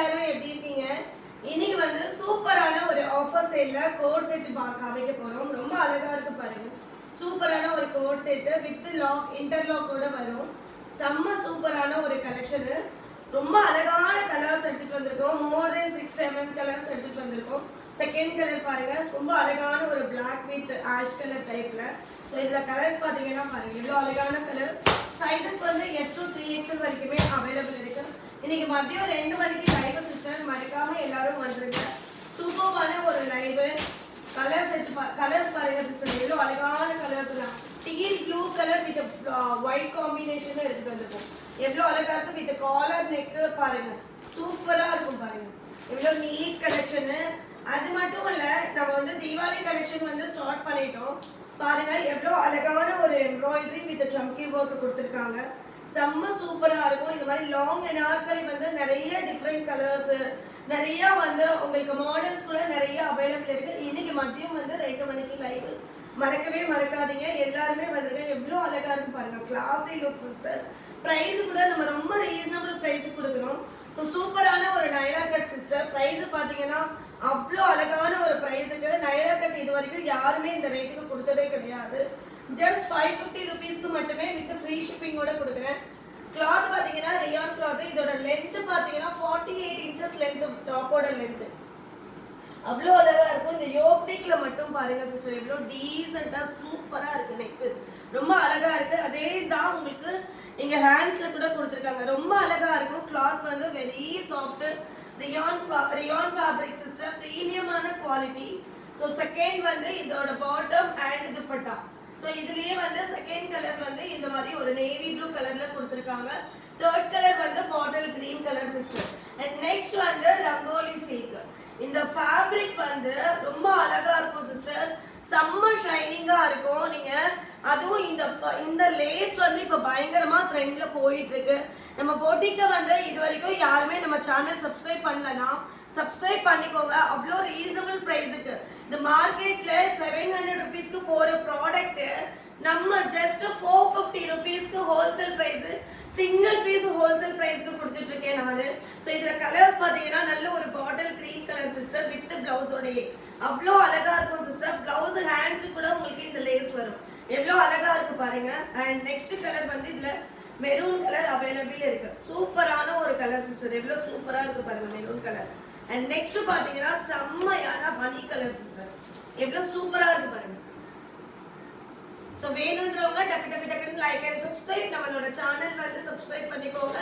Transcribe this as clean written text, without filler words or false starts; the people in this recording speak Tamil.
எல்லாரும் எப்படி இருக்கீங்க? இன்னைக்கு வந்து சூப்பரான ஒரு ஆஃபர் சேல்ல கோட் செட் காமிக்க போறோம். ரொம்ப அழகா இருக்கு பாருங்க. சூப்பரான ஒரு கோட் செட் வித் லாக் இன்டர்லாக்கோட வரும். செம்ம சூப்பரான ஒரு கலெக்ஷன். ரொம்ப அழகான கலர்ஸ் எடுத்துட்டு வந்திருக்கோம். மோர் தென் 6-7 கலர்ஸ் எடுத்துட்டு வந்திருக்கோம். செகண்ட் கலர் பாருங்க, ரொம்ப அழகான ஒரு Black வித் ஆஷ் கலர் டைப்ல. ஸோ இதுல கலர்ஸ் பாத்தீங்கன்னா பாருங்க இவ்வளோ அழகான கலர்ஸ். சைஸஸ் வந்து S to 3XL வரைக்குமே அவைலபிள் இருக்கு. இன்னைக்கு மதியம் 2 மணிக்கு லைவ் சிஸ்டர், மறக்காம எல்லாரும் வந்துருங்க. சூப்பரான ஒரு லைவ். கலர்ஸ் பாருங்க சிஸ்டர், எவ்வளோ அழகான கலர்ஸ் எல்லாம். Deal blue colour with white combination எடுத்துட்டு வந்திருக்கோம். எவ்வளோ அழகா இருக்கு. வித் காலர் நெக் பாருங்க, சூப்பரா இருக்கும் பாருங்க. எவ்வளோ நீட் கலெக்ஷன். அது மட்டும் இல்ல, நம்ம வந்து தீபாவளி கலெக்ஷன் வந்து ஸ்டார்ட் பண்ணிட்டோம். பாருங்க எவ்வளோ அழகான ஒரு எம்ப்ராய்டரி வித் சம்கி ஒர்க் கொடுத்துருக்காங்க. செம்ம சூப்பரா இருக்கும். இந்த மாதிரி லாங் அனார்கலி வந்து நிறைய டிஃப்ரெண்ட் கலர்ஸ், நிறைய வந்து உங்களுக்கு மாடல்ஸ் கூட நிறைய அவைலபிள் இருக்கு. இன்னைக்கு மதியம் வந்து 2 மணிக்கு லைவ், மறக்கவே மறக்காதீங்க. எல்லாருமே வந்துருங்க. எவ்வளோ அழகா இருக்கு பாருங்க. கிளாசி லுக் சிஸ்டர். பிரைஸ் கூட நம்ம ரொம்ப ரீசனபிள் பிரைஸ் கொடுக்குறோம். ஸோ சூப்பரான ஒரு நைரா கட் சிஸ்டர். பிரைஸ் பார்த்தீங்கன்னா அவ்வளோ அழகான ஒரு பிரைஸுக்கு நைரா கட் இது வரைக்கும் யாருமே இந்த ரேட்டுக்கு கொடுத்ததே கிடையாது. ஜஸ்ட் 550 ருபீஸ்க்கு மட்டுமே வித் ஃப்ரீ ஷிப்பிங்கோட கொடுக்குறேன். கிளாத் பார்த்தீங்கன்னா ரியான் கிளாத். இதோட லென்த் பார்த்தீங்கன்னா 48 இன்ச்சஸ் லென்த், டாப்போட லென்த். அவ்வளோ அழகா இருக்கும். இந்த யோக் நெக்ல மட்டும் பாருங்க சிஸ்டர், எவ்வளோ டீசெண்டா சூப்பரா இருக்கு. நெக் ரொம்ப அழகா இருக்கு. அதே தான் உங்களுக்கு இங்க ஹேண்ட்ஸ்ல கூட கொடுத்துருக்காங்க. ரொம்ப அழகா இருக்கும். கிளாத் வந்து very soft. Rayon fabric sister, பிரீமியமான குவாலிட்டி. ஸோ செகண்ட் வந்து இதோட பாட்டம் அண்ட் துப்பட்டா. ஸோ இதுலயே வந்து செகண்ட் கலர் வந்து இந்த மாதிரி ஒரு நேவி ப்ளூ கலர்ல கொடுத்துருக்காங்க. தேர்ட் கலர் வந்து பாட்டில் green colour sister. And next வந்து ரங்கோலி சில்க். இந்த ஃபேப்ரிக் வந்து ரொம்ப அழகா இருக்கும் சிஸ்டர். செம்ம ஷைனிங்கா இருக்கும். நீங்க அதுவும் இந்த லேஸ் வந்து இப்ப பயங்கரமா ட்ரெண்ட்ல போயிட்டு இருக்கு. நம்ம போட்டிக்க வந்து இது வரைக்கும் யாருமே நம்ம சேனல் சப்ஸ்கிரைப் பண்ணலனா சப்ஸ்கிரைப் பண்ணிக்கோங்க. அவ்வளோ ரீசனபிள் பிரைஸுக்கு இந்த மார்க்கெட்ல 700 ருபீஸ்க்கு போற ப்ராடக்ட் நம்ம ஜஸ்ட் 450 ருபீஸ்க்கு wholesale price, single piece wholesale பிரைஸ்க்கு கொடுத்துட்டு இருக்கேன் நானு. ஸோ இதுல கலர்ஸ் பாத்தீங்கன்னா நல்ல ஒரு bottle green colour sister with பிளவுஸோடயே அவ்வளோ அழகா இருக்கும் சிஸ்டர். பிளவுஸ் ஹேண்ட்ஸ் கூட உங்களுக்கு இந்த லேஸ் வரும். எவ்வளோ அழகா இருக்கு பாருங்க. அண்ட் நெக்ஸ்ட் கலர் வந்து இதுல மெரூன் கலர் அவைலபிள் இருக்கு. சூப்பரான ஒரு கலர் சிஸ்டர். எவ்வளோ சூப்பரா இருக்கு பாருங்க மெரூன் கலர். அண்ட் நெக்ஸ்ட் பாத்தீங்கன்னா செம்மையான ஹனி கலர் சிஸ்டர். எவ்வளோ சூப்பரா இருக்கு பாருங்க. ஸோ வேணுன்றவங்க டக்கு டக்குன்னு லைக் அண்ட் சப்ஸ்கிரைப், நம்மளோட சேனல் வந்து சப்ஸ்கிரைப் பண்ணிக்கோங்க.